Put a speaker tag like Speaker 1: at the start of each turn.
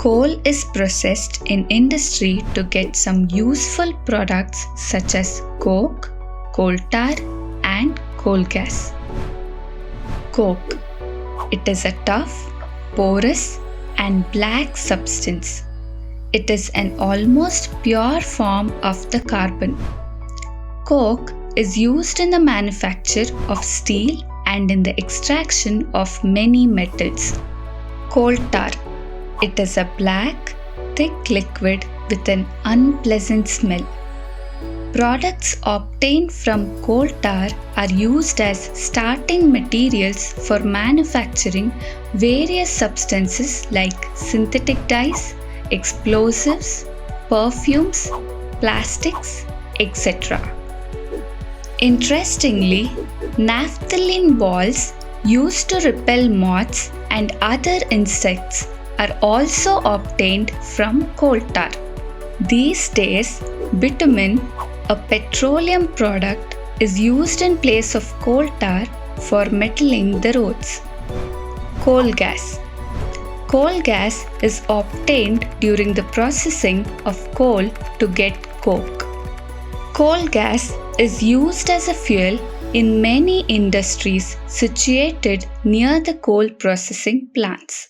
Speaker 1: Coal is processed in industry to get some useful products such as coke, coal tar, and coal gas. Coke. It is a tough, porous, and black substance. It is an almost pure form of the carbon. Coke is used in the manufacture of steel and in the extraction of many metals. Coal tar. It is a black, thick liquid with an unpleasant smell. Products obtained from coal tar are used as starting materials for manufacturing various substances like synthetic dyes, explosives, perfumes, plastics, etc. Interestingly, naphthalene balls used to repel moths and other insects are also obtained from coal tar. These days, bitumen, a petroleum product, is used in place of coal tar for metaling the roads. Coal gas. Coal gas is obtained during the processing of coal to get coke. Coal gas is used as a fuel in many industries situated near the coal processing plants.